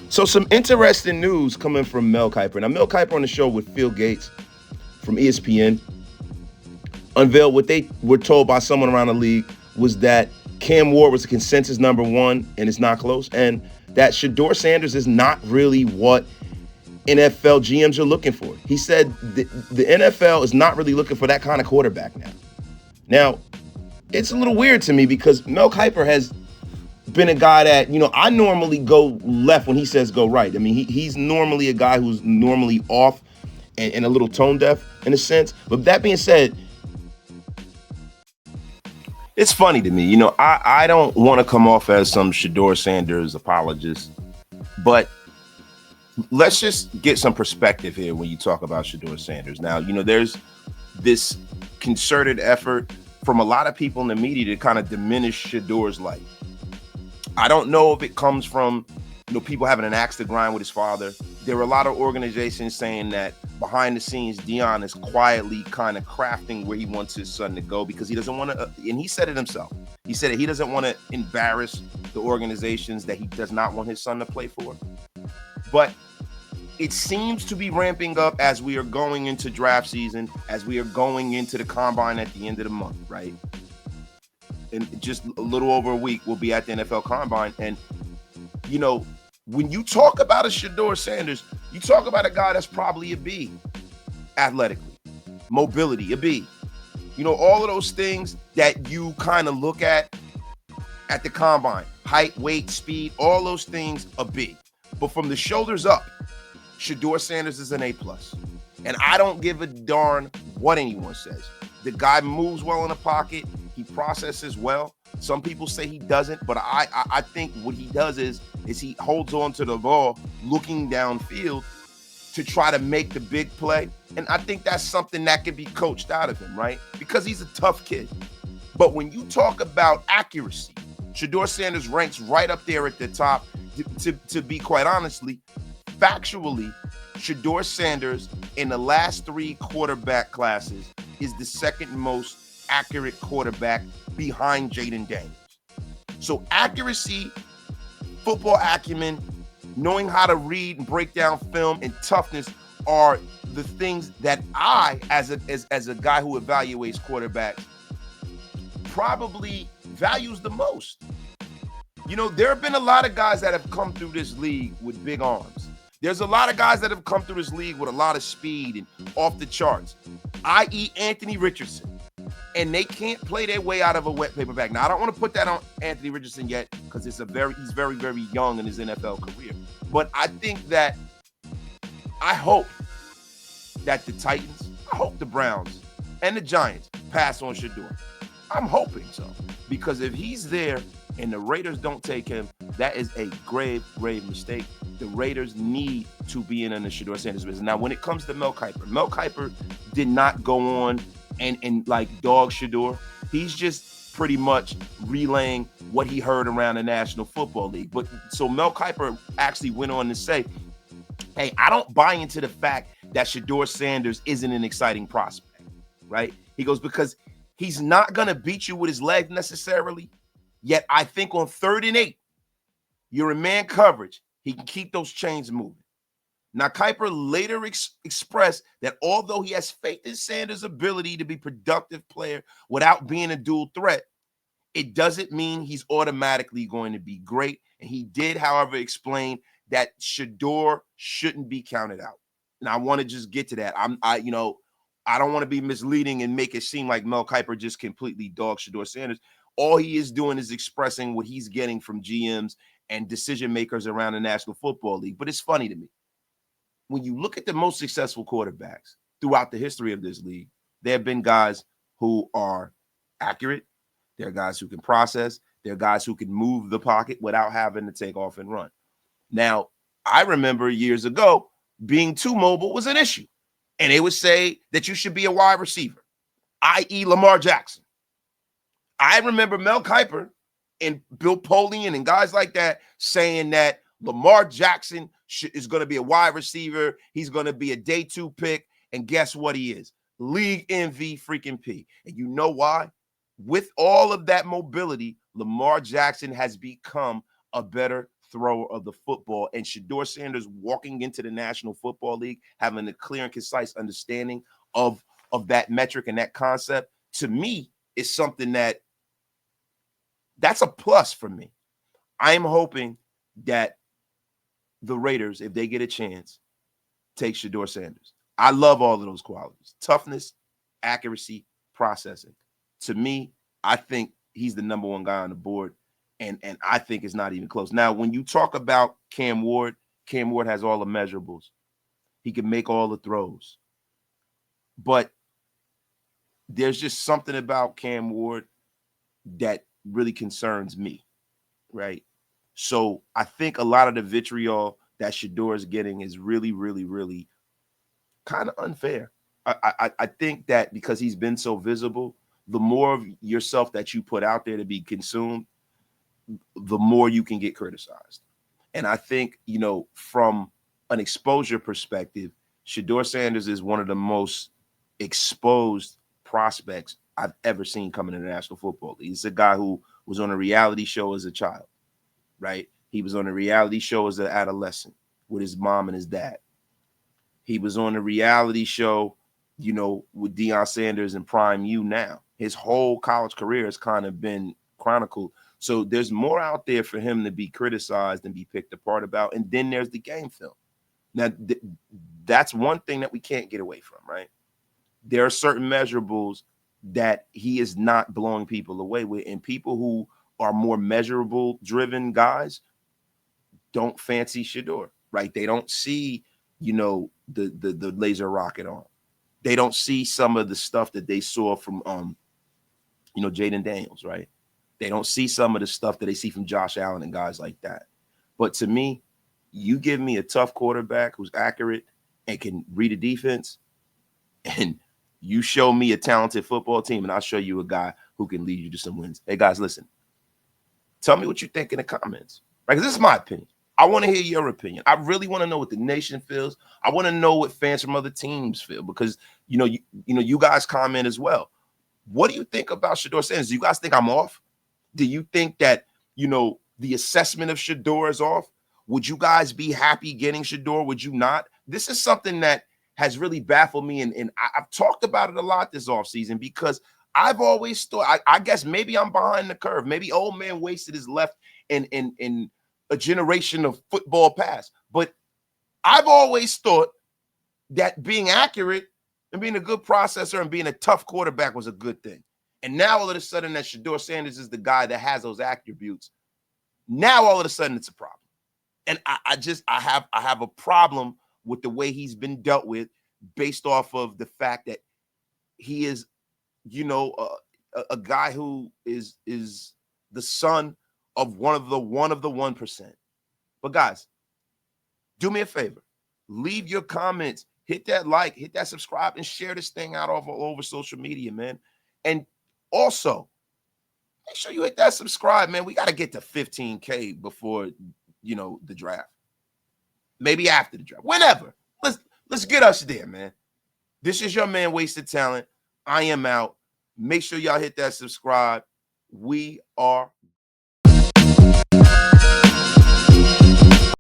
So some interesting news coming from Mel Kiper. Now, Mel Kiper on the show with Phil Gates from ESPN unveiled what they were told by someone around the league was that Cam Ward was the consensus number one and it's not close, and that Shedeur Sanders is not really what NFL GMs are looking for. He said the NFL is not really looking for that kind of quarterback now. Now, it's a little weird to me because Mel Kiper has been a guy that, I normally go left when he says go right. I mean, he's normally a guy who's normally off and a little tone deaf in a sense. But that being said, it's funny to me. I don't want to come off as some Shedeur Sanders apologist, but let's just get some perspective here when you talk about Shedeur Sanders. Now, there's this concerted effort from a lot of people in the media to kind of diminish Shedeur's life. I don't know if it comes from, people having an axe to grind with his father. There are a lot of organizations saying that behind the scenes, Deion is quietly kind of crafting where he wants his son to go because he doesn't want to, and he said it himself. He said that he doesn't want to embarrass the organizations that he does not want his son to play for. But it seems to be ramping up as we are going into draft season, as we are going into the combine at the end of the month, right? And just a little over a week, we'll be at the NFL Combine. And, when you talk about a Shedeur Sanders, you talk about a guy that's probably a B athletically, mobility, a B. All of those things that you kind of look at the Combine, height, weight, speed, all those things, a B. But from the shoulders up, Shedeur Sanders is an A+. And I don't give a darn what anyone says. The guy moves well in the pocket. He processes well. Some people say he doesn't, but I think what he does is he holds on to the ball looking downfield to try to make the big play. And I think that's something that can be coached out of him, right? Because he's a tough kid. But when you talk about accuracy, Shedeur Sanders ranks right up there at the top. To be quite honestly, factually, Shedeur Sanders in the last 3 quarterback classes is the second most accurate quarterback behind Jaden Daniels. So accuracy, football acumen, knowing how to read and break down film, and toughness are the things that I, as a guy who evaluates quarterbacks, probably values the most. There have been a lot of guys that have come through this league with big arms. There's a lot of guys that have come through this league with a lot of speed and off the charts, i.e. Anthony Richardson. And they can't play their way out of a wet paper bag. Now, I don't want to put that on Anthony Richardson yet because he's very, very young in his NFL career. But I think that I hope that the Titans, I hope the Browns and the Giants pass on Shedeur. I'm hoping so. Because if he's there and the Raiders don't take him, that is a grave mistake. The Raiders need to be in the Shedeur Sanders business. Now, when it comes to Mel Kiper did not go on and like dog Shedeur. He's just pretty much relaying what he heard around the National Football League. But so Mel Kiper actually went on to say, hey, I don't buy into the fact that Shedeur Sanders isn't an exciting prospect, right? He goes, because he's not going to beat you with his leg necessarily. Yet I think on 3rd and 8, you're in man coverage. He can keep those chains moving. Now, Kiper later expressed that although he has faith in Sanders' ability to be a productive player without being a dual threat, it doesn't mean he's automatically going to be great. And he did, however, explain that Shedeur shouldn't be counted out. And I want to just get to that. I don't want to be misleading and make it seem like Mel Kiper just completely dogs Shedeur Sanders. All he is doing is expressing what he's getting from GMs and decision makers around the National Football League. But it's funny to me. When you look at the most successful quarterbacks throughout the history of this league, there have been guys who are accurate. There are guys who can process. There are guys who can move the pocket without having to take off and run. Now, I remember years ago being too mobile was an issue. And they would say that you should be a wide receiver, i.e. Lamar Jackson. I remember Mel Kiper and Bill Polian and guys like that saying that Lamar Jackson is going to be a wide receiver. He's going to be a day 2 pick. And guess what he is? League MVP. And you know why? With all of that mobility, Lamar Jackson has become a better thrower of the football. And Shedeur Sanders walking into the National Football League, having a clear and concise understanding of that metric and that concept, to me, is something that's a plus for me. I am hoping that the Raiders, if they get a chance, take Shedeur Sanders. I love all of those qualities: toughness, accuracy, processing. To me, I think he's the number one guy on the board, and I think it's not even close. Now, when you talk about Cam Ward has all the measurables. He can make all the throws. But there's just something about Cam Ward that really concerns me, right? So I think a lot of the vitriol that Shedeur is getting is really, really, really kind of unfair. I think that because he's been so visible, the more of yourself that you put out there to be consumed, the more you can get criticized. And I think, from an exposure perspective, Shedeur Sanders is one of the most exposed prospects I've ever seen coming in the National Football League. He's a guy who was on a reality show as a child, right? He was on a reality show as an adolescent with his mom and his dad. He was on a reality show, with Deion Sanders and Prime U now. His whole college career has kind of been chronicled. So there's more out there for him to be criticized and be picked apart about. And then there's the game film. Now, that's one thing that we can't get away from, right? There are certain measurables that he is not blowing people away with. And people who are more measurable driven guys don't fancy Shedeur, right? They don't see, the laser rocket arm. They don't see some of the stuff that they saw from, Jaden Daniels, right? They don't see some of the stuff that they see from Josh Allen and guys like that. But to me, you give me a tough quarterback who's accurate and can read a defense, and you show me a talented football team, and I'll show you a guy who can lead you to some wins. Hey, guys, listen. Tell me what you think in the comments. Right? 'Cause this is my opinion. I want to hear your opinion. I really want to know what the nation feels. I want to know what fans from other teams feel, because you guys comment as well. What do you think about Shedeur Sanders? Do you guys think I'm off? Do you think that, the assessment of Shedeur is off? Would you guys be happy getting Shedeur? Would you not? This is something that has really baffled me. And I've talked about it a lot this offseason, because I've always thought, I guess maybe I'm behind the curve. Maybe old man wasted his left in a generation of football past. But I've always thought that being accurate and being a good processor and being a tough quarterback was a good thing. And now all of a sudden that Shedeur Sanders is the guy that has those attributes. Now all of a sudden it's a problem. And I have a problem with the way he's been dealt with, based off of the fact that he is, a guy who is the son of one of the 1%. But guys, do me a favor. Leave your comments, hit that like, hit that subscribe, and share this thing out all over social media, man. And also, make sure you hit that subscribe, man. We got to get to 15K before, the draft. Maybe after the draft. Whenever. Let's get us there, man. This is your man, Wasted Talent. I am out. Make sure y'all hit that subscribe. We are